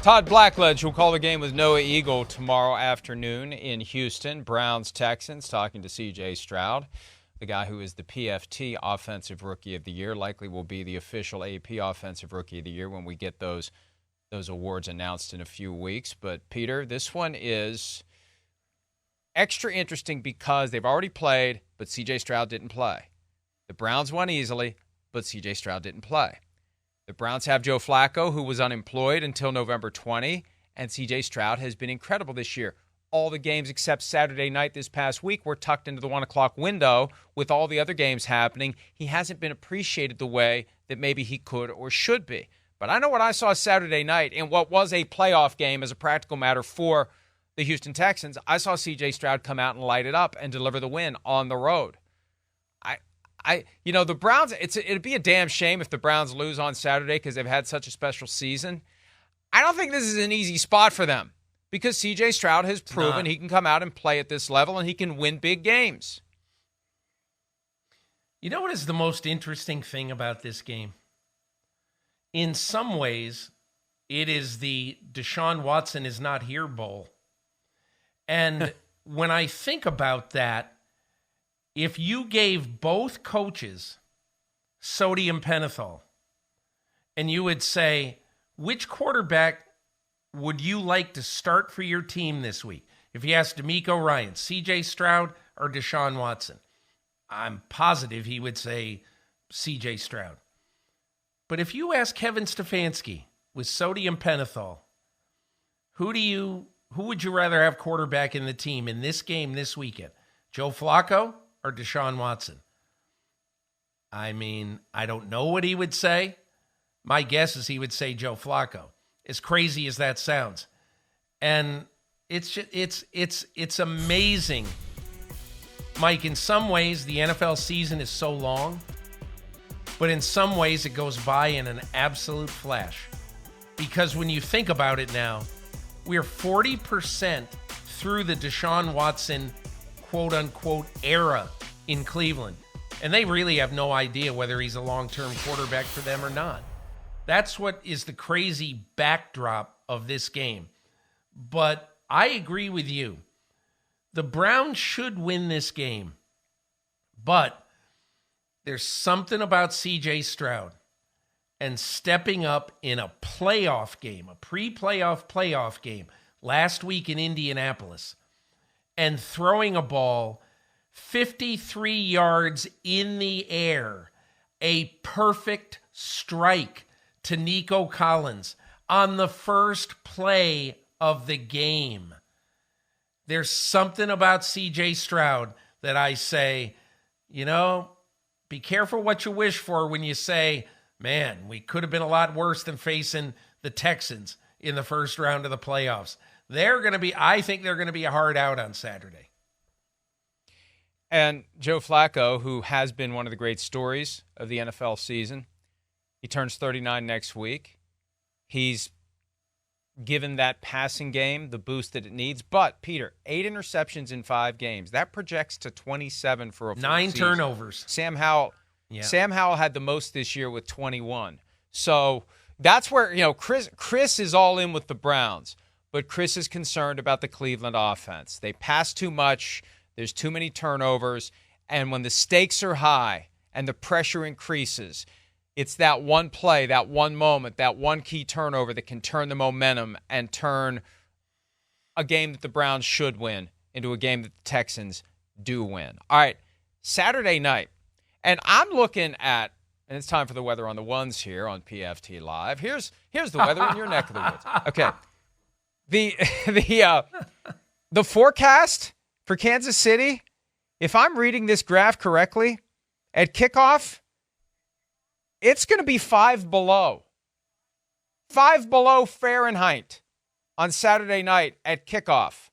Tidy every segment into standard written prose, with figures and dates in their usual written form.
Todd Blackledge will call the game with Noah Eagle tomorrow afternoon in Houston. Browns-Texans, talking to C.J. Stroud, the guy who is the PFT Offensive Rookie of the Year, likely will be the official AP Offensive Rookie of the Year when we get those awards announced in a few weeks. But, Peter, this one is extra interesting because they've already played, but C.J. Stroud didn't play. The Browns won easily, but C.J. Stroud didn't play. The Browns have Joe Flacco, who was unemployed until November 20, and C.J. Stroud has been incredible this year. All the games except Saturday night this past week were tucked into the 1 o'clock window with all the other games happening. He hasn't been appreciated the way that maybe he could or should be. But I know what I saw Saturday night in what was a playoff game as a practical matter for the Houston Texans. I saw C.J. Stroud come out and light it up and deliver the win on the road. The Browns, it'd be a damn shame if the Browns lose on Saturday because they've had such a special season. I don't think this is an easy spot for them because C.J. Stroud has proven he can come out and play at this level and he can win big games. You know what is the most interesting thing about this game? In some ways, it is the Deshaun Watson is not here bowl. And when I think about that, if you gave both coaches sodium pentothal and you would say, which quarterback would you like to start for your team this week? If you asked DeMeco Ryans, C.J. Stroud, or Deshaun Watson, I'm positive he would say C.J. Stroud. But if you ask Kevin Stefanski with sodium pentothal, who would you rather have quarterback in the team in this game this weekend? Joe Flacco or Deshaun Watson? I mean, I don't know what he would say. My guess is he would say Joe Flacco, as crazy as that sounds. And it's amazing. Mike, in some ways, the NFL season is so long, but in some ways it goes by in an absolute flash. Because when you think about it now, we're 40% through the Deshaun Watson quote-unquote era in Cleveland. And they really have no idea whether he's a long-term quarterback for them or not. That's what is the crazy backdrop of this game. But I agree with you. The Browns should win this game. But there's something about C.J. Stroud and stepping up in a playoff game, a pre-playoff playoff game last week in Indianapolis, and throwing a ball 53 yards in the air, a perfect strike to Nico Collins on the first play of the game. There's something about C.J. Stroud that I say, be careful what you wish for when you say, man, we could have been a lot worse than facing the Texans in the first round of the playoffs. I think they're going to be a hard out on Saturday. And Joe Flacco, who has been one of the great stories of the NFL season, he turns 39 next week. He's given that passing game the boost that it needs. But, Peter, 8 interceptions in 5 games. That projects to 27 for a full 9 season. turnovers. Sam Howell had the most this year with 21. So that's where, Chris is all in with the Browns. But Chris is concerned about the Cleveland offense. They pass too much. There's too many turnovers. And when the stakes are high and the pressure increases, it's that one play, that one moment, that one key turnover that can turn the momentum and turn a game that the Browns should win into a game that the Texans do win. All right, Saturday night. And I'm looking at, and it's time for the weather on the ones here on PFT Live. Here's the weather in your neck of the woods. Okay. The forecast for Kansas City, if I'm reading this graph correctly, at kickoff, it's going to be 5 below. 5 below Fahrenheit on Saturday night at kickoff.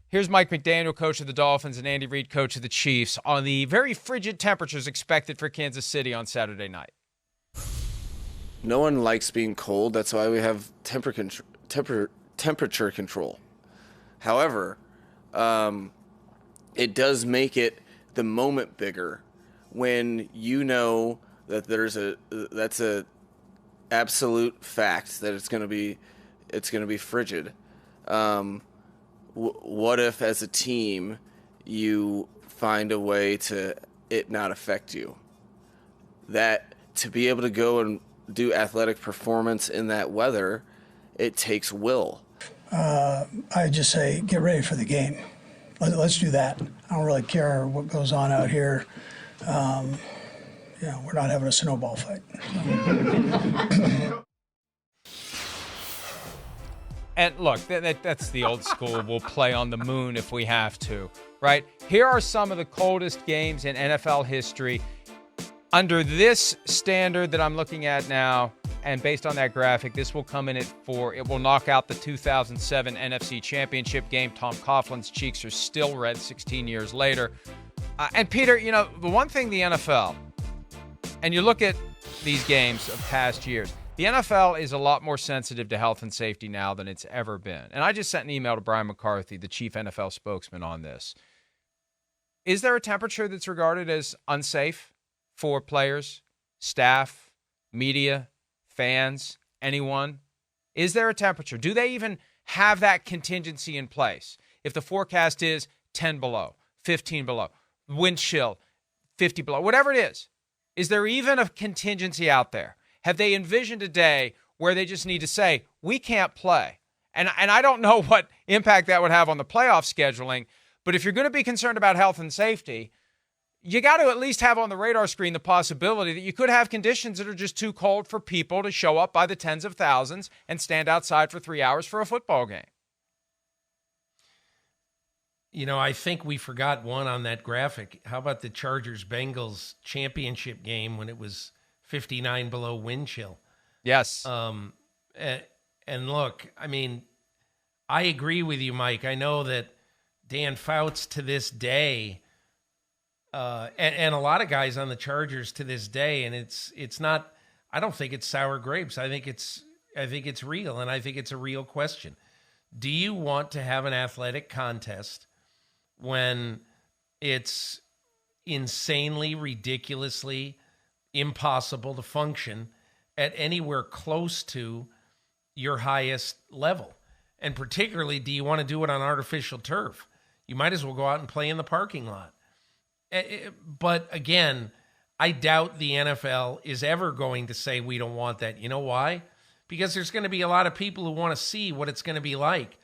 Here's Mike McDaniel, coach of the Dolphins, and Andy Reid, coach of the Chiefs, on the very frigid temperatures expected for Kansas City on Saturday night. No one likes being cold. That's why we have temperature control. However, it does make it the moment bigger when you know that that's a absolute fact that it's going to be it's going to be frigid. What if, as a team, you find a way to it not affect you? That to be able to go and do athletic performance in that weather, it takes will. I just say get ready for the game. Let's do that. I don't really care what goes on out here. We're not having a snowball fight. And look, that's the old school. We'll play on the moon if we have to, right? Here are some of the coldest games in NFL history. Under this standard that I'm looking at now, and based on that graphic, this will come in at 4. It will knock out the 2007 NFC Championship game. Tom Coughlin's cheeks are still red 16 years later. And Peter, the one thing the NFL, and you look at these games of past years, the NFL is a lot more sensitive to health and safety now than it's ever been. And I just sent an email to Brian McCarthy, the chief NFL spokesman, on this. Is there a temperature that's regarded as unsafe for players, staff, media, fans, anyone? Is there a temperature? Do they even have that contingency in place? If the forecast is 10 below, 15 below, wind chill, 50 below, whatever it is there even a contingency out there? Have they envisioned a day where they just need to say, we can't play? And I don't know what impact that would have on the playoff scheduling, but if you're going to be concerned about health and safety, you got to at least have on the radar screen the possibility that you could have conditions that are just too cold for people to show up by the tens of thousands and stand outside for 3 hours for a football game. I think we forgot one on that graphic. How about the Chargers-Bengals championship game when it was 59 below wind chill? Yes. And look, I agree with you, Mike. I know that Dan Fouts to this day, and a lot of guys on the Chargers to this day, and it's not. I don't think it's sour grapes. I think it's real, and I think it's a real question. Do you want to have an athletic contest when it's insanely, ridiculously impossible to function at anywhere close to your highest level? And particularly, do you want to do it on artificial turf? You might as well go out and play in the parking lot. But again, I doubt the NFL is ever going to say we don't want that. You know why? Because there's going to be a lot of people who want to see what it's going to be like.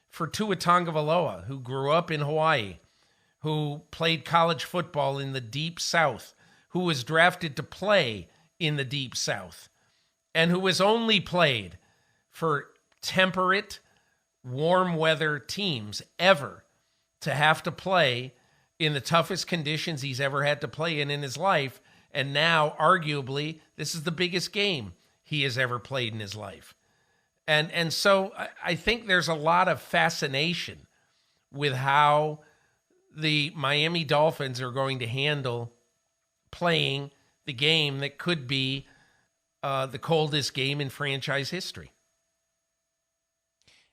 For Tua Tagovailoa, who grew up in Hawaii, who played college football in the Deep South, who was drafted to play in the Deep South, and who has only played for temperate, warm weather teams ever, to have to play in the toughest conditions he's ever had to play in his life, and now, arguably, this is the biggest game he has ever played in his life. And so I think there's a lot of fascination with how the Miami Dolphins are going to handle playing the game that could be the coldest game in franchise history.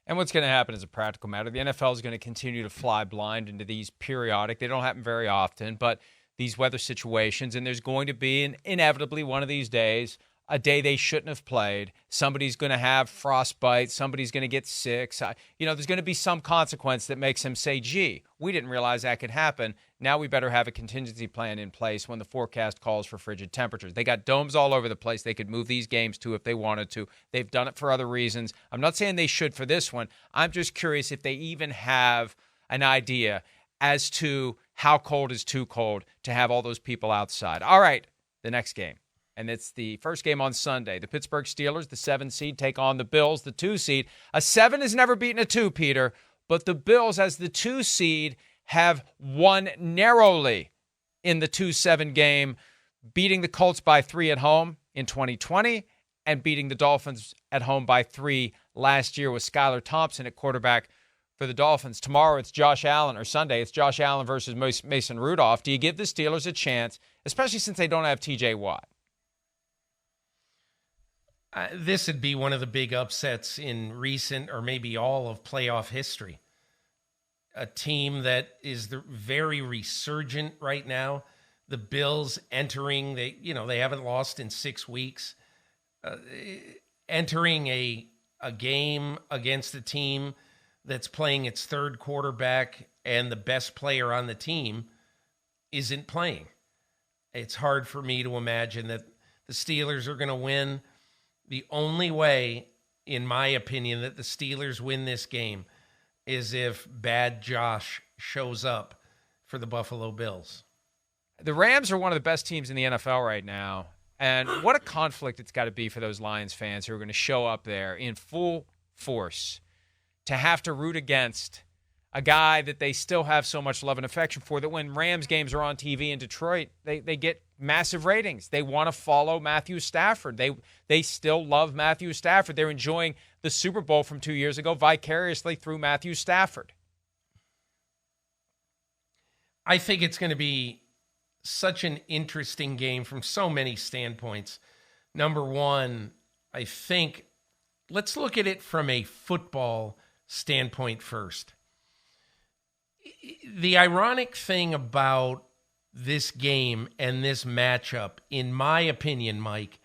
And what's going to happen as a practical matter, the NFL is going to continue to fly blind into these periodic, they don't happen very often, but these weather situations, and there's going to be inevitably one of these days, a day they shouldn't have played. Somebody's going to have frostbite. Somebody's going to get sick. There's going to be some consequence that makes him say, gee, we didn't realize that could happen. Now we better have a contingency plan in place when the forecast calls for frigid temperatures. They got domes all over the place they could move these games to if they wanted to. They've done it for other reasons. I'm not saying they should for this one. I'm just curious if they even have an idea as to how cold is too cold to have all those people outside. All right, the next game. And it's the first game on Sunday. The Pittsburgh Steelers, the 7 seed, take on the Bills, the 2 seed. A 7 has never beaten a 2, Peter, but the Bills, as the 2 seed, have won narrowly in the 2-7 game, beating the Colts by 3 at home in 2020 and beating the Dolphins at home by 3 last year with Skylar Thompson at quarterback for the Dolphins. Tomorrow it's Josh Allen, or Sunday, it's Josh Allen versus Mason Rudolph. Do you give the Steelers a chance, especially since they don't have T.J. Watt? This would be one of the big upsets in recent or maybe all of playoff history. A team that is very resurgent right now. The Bills entering, they haven't lost in 6 weeks. Entering a a game against a team that's playing its third quarterback and the best player on the team isn't playing. It's hard for me to imagine that the Steelers are going to win. The only way, in my opinion, that the Steelers win this game is if bad Josh shows up for the Buffalo Bills. The Rams are one of the best teams in the NFL right now. And what a conflict it's got to be for those Lions fans who are going to show up there in full force to have to root against a guy that they still have so much love and affection for, that when Rams games are on TV in Detroit, they get massive ratings. They want to follow Matthew Stafford. They still love Matthew Stafford. They're enjoying the Super Bowl from 2 years ago vicariously through Matthew Stafford. I think it's going to be such an interesting game from so many standpoints. Number one, I think let's look at it from a football standpoint first. The ironic thing about this game and this matchup, in my opinion, Mike,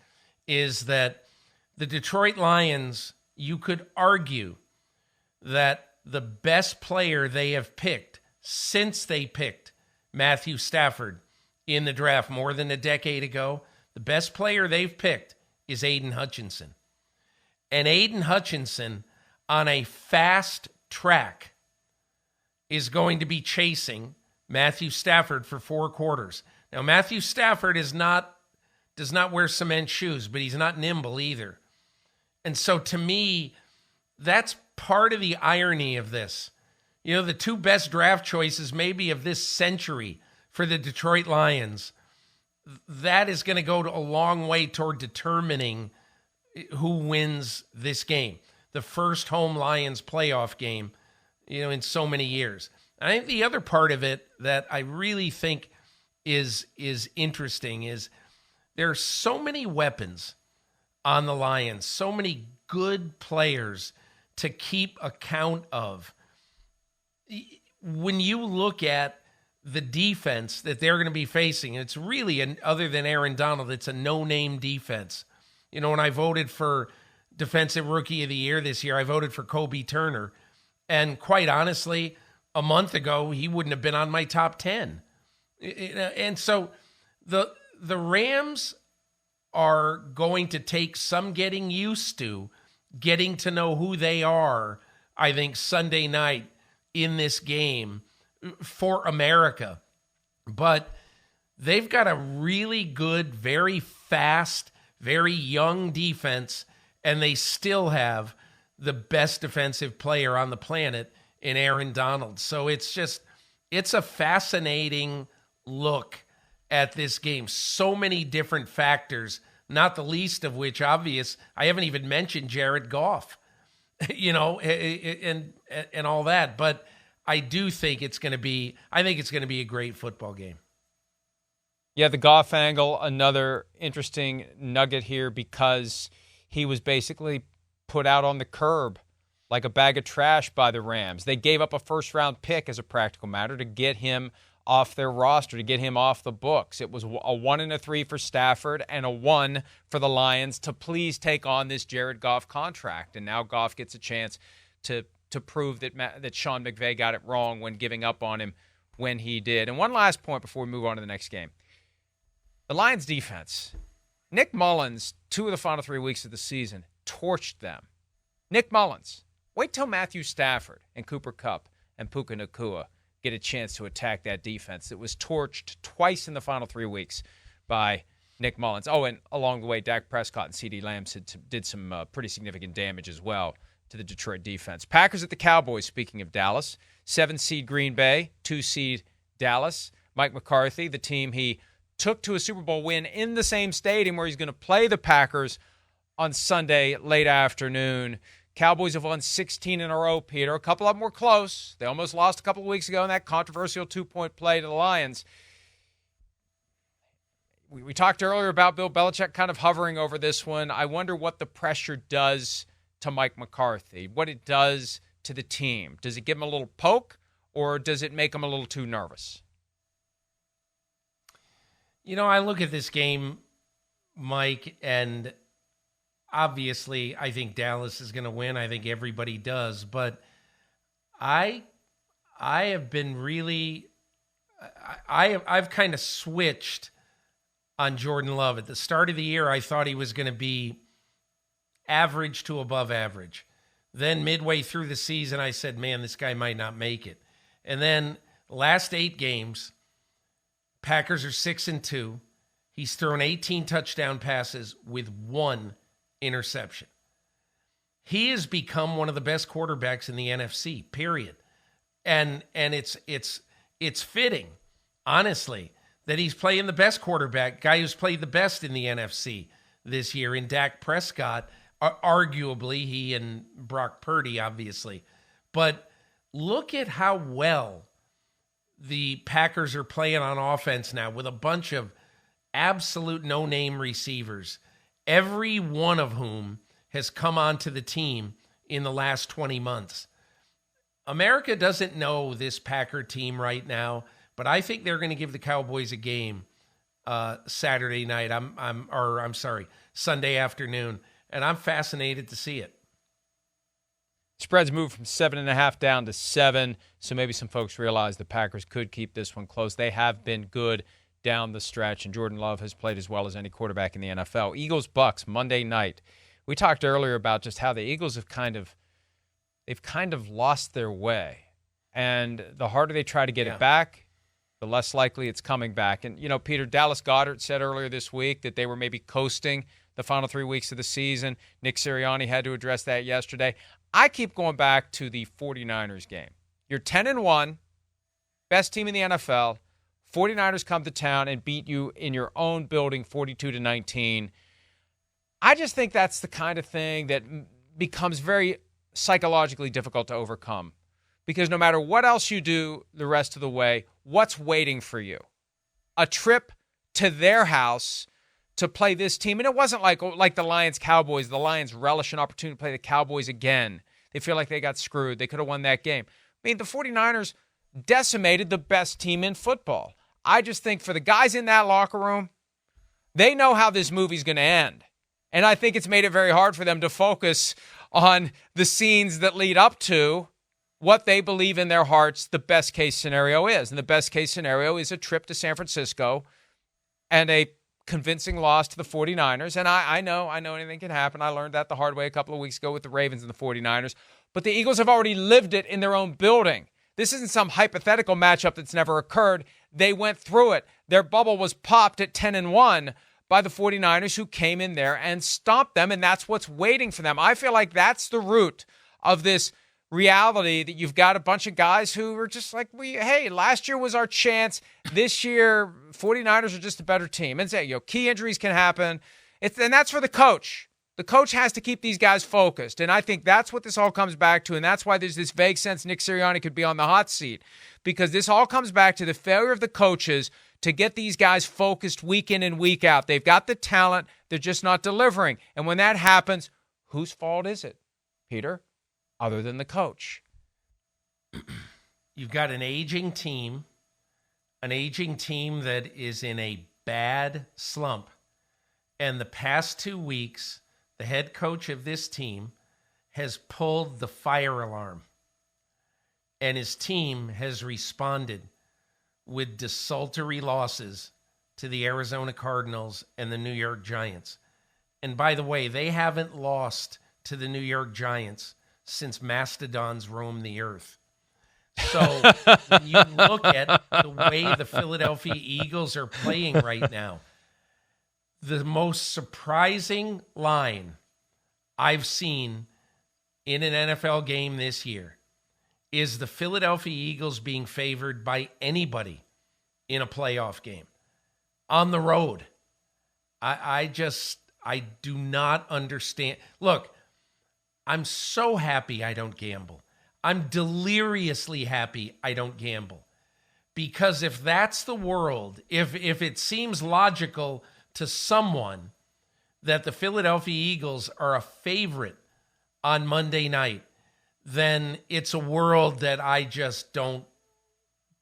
is that the Detroit Lions, you could argue that the best player they have picked since they picked Matthew Stafford in the draft more than a decade ago, the best player they've picked is Aiden Hutchinson. And Aiden Hutchinson, on a fast track, is going to be chasing Matthew Stafford for 4 quarters. Now, Matthew Stafford does not wear cement shoes, but he's not nimble either. And so to me, that's part of the irony of this. You know, the 2 best draft choices maybe of this century for the Detroit Lions, that is going to go a long way toward determining who wins this game. The first home Lions playoff game, in so many years. I think the other part of it that I really think is interesting is there are so many weapons on the Lions, so many good players to keep account of. When you look at the defense that they're going to be facing, it's really, other than Aaron Donald, it's a no-name defense. When I voted for Defensive Rookie of the Year this year, I voted for Kobe Turner. And quite honestly, a month ago, he wouldn't have been on my top 10. And so the Rams are going to take some getting used to, getting to know who they are, I think, Sunday night in this game for America. But they've got a really good, very fast, very young defense, and they still have the best defensive player on the planet in Aaron Donald. So it's a fascinating look at this game. So many different factors, not the least of which I haven't even mentioned Jared Goff, and all that. But I do think it's going to be a great football game. Yeah, the Goff angle, another interesting nugget here, because he was basically put out on the curb like a bag of trash by the Rams. They gave up a first-round pick as a practical matter to get him off their roster, to get him off the books. It was a 1 and a 3 for Stafford and a 1 for the Lions to please take on this Jared Goff contract. And now Goff gets a chance to prove that Sean McVay got it wrong when giving up on him when he did. And one last point before we move on to the next game. The Lions defense. Nick Mullins, 2 of the final 3 weeks of the season, torched them. Nick Mullins. Wait till Matthew Stafford and Cooper Kupp and Puka Nacua get a chance to attack that defense. It was torched twice in the final 3 weeks by Nick Mullins. Oh, and along the way, Dak Prescott and CeeDee Lamb did some pretty significant damage as well to the Detroit defense. Packers at the Cowboys, speaking of Dallas. 7-seed Green Bay, 2-seed Dallas. Mike McCarthy, the team he took to a Super Bowl win in the same stadium where he's going to play the Packers on Sunday late afternoon. Cowboys have won 16 in a row, Peter. A couple of them were close. They almost lost a couple of weeks ago in that controversial 2-point play to the Lions. We talked earlier about Bill Belichick kind of hovering over this one. I wonder what the pressure does to Mike McCarthy, what it does to the team. Does it give him a little poke, or does it make him a little too nervous? I look at this game, Mike, and obviously, I think Dallas is going to win. I think everybody does. But I have been really, I've kind of switched on Jordan Love. At the start of the year, I thought he was going to be average to above average. Then midway through the season, I said, man, this guy might not make it. And then last 8 games, Packers are 6-2. He's thrown 18 touchdown passes with 1 interception. He has become one of the best quarterbacks in the NFC, period. And it's fitting, honestly, that he's playing the best quarterback, guy who's played the best in the NFC this year in Dak Prescott, arguably he and Brock Purdy, obviously. But look at how well the Packers are playing on offense now with a bunch of absolute no-name receivers, every one of whom has come onto the team in the last 20 months. America doesn't know this Packer team right now, but I think they're going to give the Cowboys a game Saturday night. Sunday afternoon, and I'm fascinated to see it. Spreads moved from 7.5 down to 7, so maybe some folks realize the Packers could keep this one close. They have been good down the stretch, and Jordan Love has played as well as any quarterback in the NFL. Eagles-Bucks, Monday night. We talked earlier about just how the Eagles have kind of lost their way, and the harder they try to get it back, the less likely it's coming back. And, Peter, Dallas Goedert said earlier this week that they were maybe coasting the final 3 weeks of the season. Nick Sirianni had to address that yesterday. I keep going back to the 49ers game. You're 10-1, best team in the NFL. 49ers come to town and beat you in your own building 42-19. I just think that's the kind of thing that becomes very psychologically difficult to overcome, because no matter what else you do the rest of the way, what's waiting for you? A trip to their house to play this team. And it wasn't like the Lions-Cowboys. The Lions relish an opportunity to play the Cowboys again. They feel like they got screwed. They could have won that game. I mean, the 49ers decimated the best team in football. I just think for the guys in that locker room, they know how this movie's going to end. And I think it's made it very hard for them to focus on the scenes that lead up to what they believe in their hearts the best case scenario is. And the best case scenario is a trip to San Francisco and a convincing loss to the 49ers. And I know anything can happen. I learned that the hard way a couple of weeks ago with the Ravens and the 49ers. But the Eagles have already lived it in their own building. This isn't some hypothetical matchup that's never occurred. They went through it. Their bubble was popped at 10-1 by the 49ers, who came in there and stomped them, and that's what's waiting for them. I feel like that's the root of this reality, that you've got a bunch of guys who are just like, hey, last year was our chance. This year, 49ers are just a better team. And say, key injuries can happen. And that's for the coach. The coach has to keep these guys focused. And I think that's what this all comes back to. And that's why there's this vague sense Nick Sirianni could be on the hot seat, because this all comes back to the failure of the coaches to get these guys focused week in and week out. They've got the talent. They're just not delivering. And when that happens, whose fault is it, Peter, other than the coach? You've got an aging team that is in a bad slump. And the past 2 weeks, the head coach of this team has pulled the fire alarm. And his team has responded with desultory losses to the Arizona Cardinals and the New York Giants. And by the way, they haven't lost to the New York Giants since mastodons roamed the earth. So when you look at the way the Philadelphia Eagles are playing right now, the most surprising line I've seen in an NFL game this year is the Philadelphia Eagles being favored by anybody in a playoff game on the road. I do not understand. Look, I'm so happy I don't gamble. I'm deliriously happy I don't gamble. Because if that's the world, if it seems logical to someone that the Philadelphia Eagles are a favorite on Monday night, then it's a world that I just don't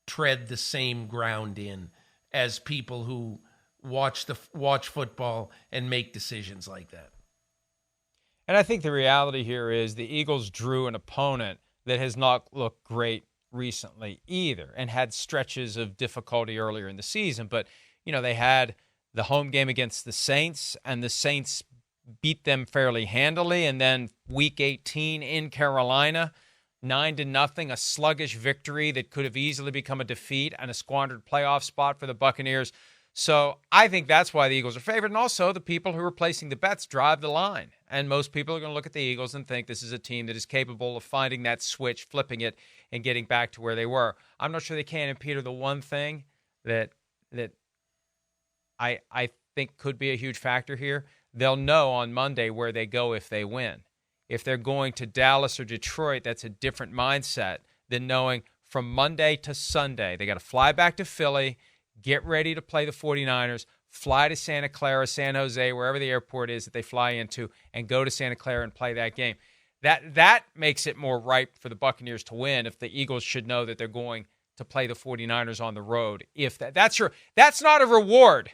tread the same ground in as people who watch football and make decisions like that. And I think the reality here is the Eagles drew an opponent that has not looked great recently either and had stretches of difficulty earlier in the season. But, they had the home game against the Saints, and the Saints beat them fairly handily. And then week 18 in Carolina, 9-0, a sluggish victory that could have easily become a defeat and a squandered playoff spot for the Buccaneers. So I think that's why the Eagles are favored. And also the people who are placing the bets drive the line. And most people are going to look at the Eagles and think this is a team that is capable of finding that switch, flipping it, and getting back to where they were. I'm not sure they can. And Peter, the one thing that I think could be a huge factor here, they'll know on Monday where they go if they win. If they're going to Dallas or Detroit, that's a different mindset than knowing from Monday to Sunday. They got to fly back to Philly, get ready to play the 49ers, fly to Santa Clara, San Jose, wherever the airport is that they fly into, and go to Santa Clara and play that game. That makes it more ripe for the Buccaneers to win if the Eagles should know that they're going to play the 49ers on the road. If that's not a reward.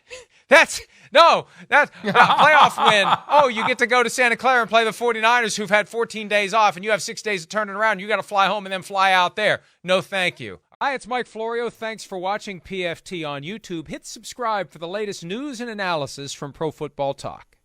That's a playoff win. Oh, you get to go to Santa Clara and play the 49ers who've had 14 days off, and you have 6 days to turn it around. You got to fly home and then fly out there. No, thank you. Hi, it's Mike Florio. Thanks for watching PFT on YouTube. Hit subscribe for the latest news and analysis from Pro Football Talk.